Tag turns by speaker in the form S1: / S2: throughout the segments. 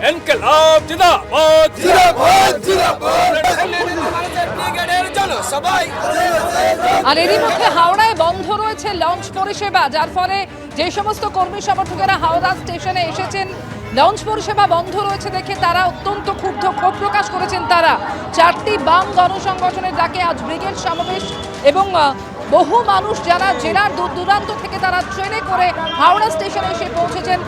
S1: ইনকিলাব জিন্দাবাদ জিন্দাবাদ জিন্দাবাদ।
S2: আর এরই মধ্যে হাওড়ায় বন্ধ রয়েছে লঞ্চ পরিষেবা, যার ফলে যে সমস্ত কর্মী সমর্থকেরা হাওড়া স্টেশনে এসেছেন লঞ্চ পরিষেবা বন্ধ রয়েছে দেখে তারা অত্যন্ত ক্ষোভ প্রকাশ করেছেন। তারা 4টি বাম গণসংগঠনের ডাকে আজ ব্রিগেড সমাবেশ এবং বহু মানুষ যারা জেলার দূর দূরান্ত থেকে তারা ট্রেনে করে হাওড়া স্টেশনে এসে পৌঁছেছেন।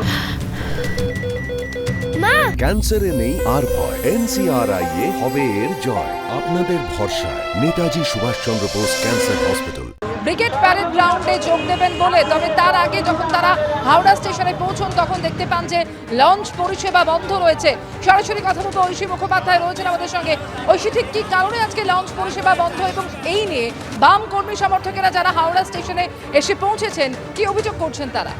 S3: ক্যান্সারে নেই আর ভয়, NCRI হবে এর জয়। আপনাদের ভরসা Netaji Subhashchandra Bose cancer hospital.
S2: Brigade parade গ্রাউন্ডে যোগ দেবেন বলে, তবে তার আগে যখন তারা হাওড়া স্টেশনে পৌঁছন তখন দেখতে পান যে লঞ্চ পরিষেবা বন্ধ রয়েছে। সরাসরি কথা বলবো ঐশী মুখোপাধ্যায় রয়েছেন আমাদের সঙ্গে। ঐশী, ঠিক কি কারণে আজকে লঞ্চ পরিষেবা বন্ধ এবং এই নিয়ে বাম কর্মী সমর্থকেরা যারা হাওড়া স্টেশনে এসে পৌঁছেছেন কি অভিযোগ করছেন তারা?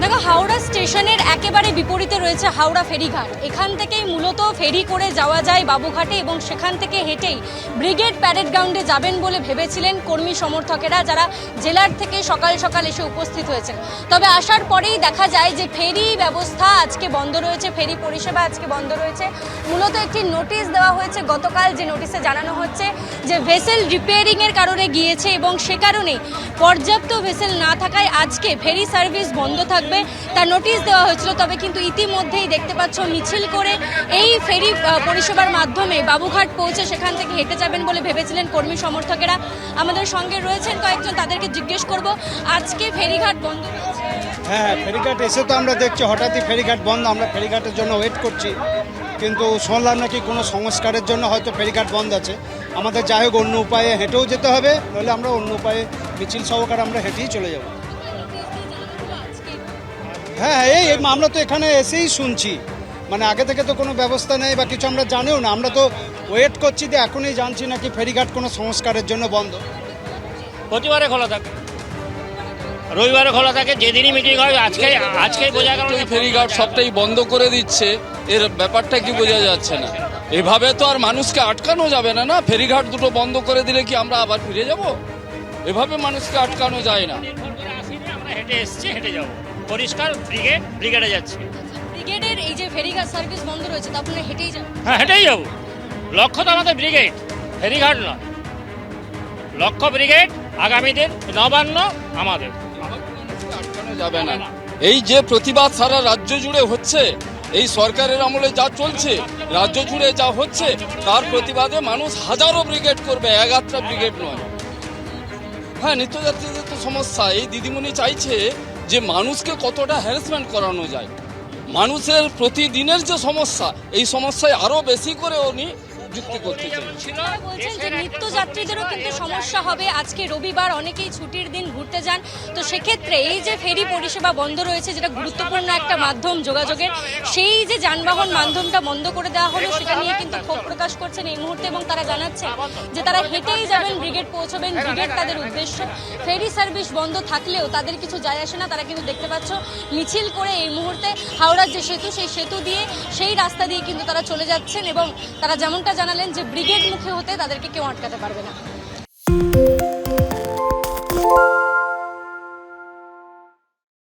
S4: দেখো, হাওড়া স্টেশনের একেবারে বিপরীতে রয়েছে হাওড়া ফেরিঘাট। এখান থেকেই মূলত ফেরি করে যাওয়া যায় বাবুঘাটে এবং সেখান থেকে হেঁটেই ব্রিগেড প্যারেড গ্রাউন্ডে যাবেন বলে ভেবেছিলেন কর্মী সমর্থকেরা, যারা জেলার থেকে সকাল সকাল এসে উপস্থিত হয়েছেন। তবে আসার পরেই দেখা যায় যে ফেরি ব্যবস্থা আজকে বন্ধ রয়েছে, ফেরি পরিষেবা আজকে বন্ধ রয়েছে। মূলত একটি নোটিশ দেওয়া হয়েছে গতকাল, যে নোটিশে জানানো হচ্ছে যে ভেসেল রিপেয়ারিংয়ের কারণে গিয়েছে এবং সে কারণেই পর্যাপ্ত ভেসেল না থাকায় আজকে ফেরি সার্ভিস বন্ধ থাকবে, তার নোটিশ দেওয়া হয়েছিল। তবে কিন্তু ইতিমধ্যেই দেখতে পাচ্ছ মিছিল করে এই ফেরি পরিষেবার মাধ্যমে বাবুঘাট পৌঁছে সেখান থেকে হেঁটে যাবেন বলে ভেবেছিলেন কর্মী সমর্থকেরা। আমাদের সঙ্গে রয়েছেন কয়েকজন, তাদেরকে জিজ্ঞেস করব আজকে ফেরিঘাট বন্ধ রয়েছে।
S5: হ্যাঁ, ফেরিঘাট এসে তো আমরা দেখছি হঠাৎই ফেরিঘাট বন্ধ। আমরা ফেরিঘাটের জন্য ওয়েট করছি, কিন্তু শুনলাম নাকি কোনো সংস্কারের জন্য হয়তো ফেরিঘাট বন্ধ আছে। আমাদের যাই হোক অন্য উপায়ে হেঁটেও যেতে হবে, নইলে আমরা অন্য উপায়ে মিছিল সহকারে আমরা হেঁটেই চলে যাব। হ্যাঁ, এই আমরা তো এখানে এসেই শুনছি, মানে আগে থেকে তো কোনো ব্যবস্থা নেই বা কিছু আমরা জানিও না। আমরা তো ওয়েট করছি, যে এখনই জানছি নাকি ফেরিঘাট কোনো সংস্কারের জন্য বন্ধ।
S6: প্রতিবারে খোলা থাকে, রবিবারে খোলা থাকে, যেদিনই মিটিং হয় আজকেই বোঝা গেল
S1: ফেরিঘাট সবটাই বন্ধ করে দিচ্ছে। এর ব্যাপারটা কি বোঝা যাচ্ছে না? এভাবে তো আর মানুষকে আটকানো যাবে না। না, ফেরিঘাট দুটো বন্ধ করে দিলে কি আমরা আবার ফিরে যাব? এভাবে মানুষকে আটকানো যায় না।
S6: আমরা হেঁটে এসছি, হেঁটে যাবো। পরিষ্কার ব্রিগেডে যাচ্ছি।
S4: ব্রিগেডের এই যে ফেরিঘাট সার্ভিস বন্ধ রয়েছে, তা আপনারা হেঁটেই যান?
S6: হ্যাঁ, হেঁটেই যাবো। লক্ষ্য তো আমাদের ব্রিগেড, ফেরিঘাট নয়। লক্ষ্য ব্রিগেড, আগামী দিন নবান্ন আমাদের।
S1: আটকানো যাবে না। এই যে প্রতিবাদ সারা রাজ্য জুড়ে হচ্ছে, এই সরকারের আমলে যা চলছে, রাজ্য জুড়ে যা হচ্ছে, তার প্রতিবাদে মানুষ হাজারো ব্রিগেড করবে, এগারটা ব্রিগেড নয়। হ্যাঁ, নিত্যযাত্রীদের তো সমস্যা। এই দিদিমণি চাইছে যে মানুষকে কতটা হ্যারাসমেন্ট করানো যায়। মানুষের প্রতিদিনের যে সমস্যা, এই সমস্যায় আরো বেশি করে উনি যুক্তি করতে চান।
S4: বলছেন যে নিত্যযাত্রীদেরও কিন্তু সমস্যা হবে। আজকে রবিবার, অনেকেই ছুটির দিন ঘুরতে যান, তো সেক্ষেত্রে এই যে ফেরি পরিষেবা বন্ধ রয়েছে, যেটা গুরুত্বপূর্ণ একটা মাধ্যম যোগাযোগের, সেই যে যানবাহন মাধ্যমটা বন্ধ করে দেওয়া হলো, সেটা নিয়ে কিন্তু ক্ষোভ প্রকাশ করছেন এই মুহূর্তে। এবং তারা জানাচ্ছে যে তারা হেঁটেই যাবেন, ব্রিগেড পৌঁছবেন, ব্রিগেড তাদের উদ্দেশ্য। ফেরি সার্ভিস বন্ধ থাকলেও তাদের কিছু যায় আসে না। তারা কিন্তু দেখতে পাচ্ছ মিছিল করে এই মুহূর্তে হাওড়ার যে সেতু, সেই সেতু দিয়ে, সেই রাস্তা দিয়ে কিন্তু তারা চলে যাচ্ছেন এবং তারা যেমনটা জানালেন যে ব্রিগেড মুখে হতে তাদেরকে কেউ আটকাতে পারবে না।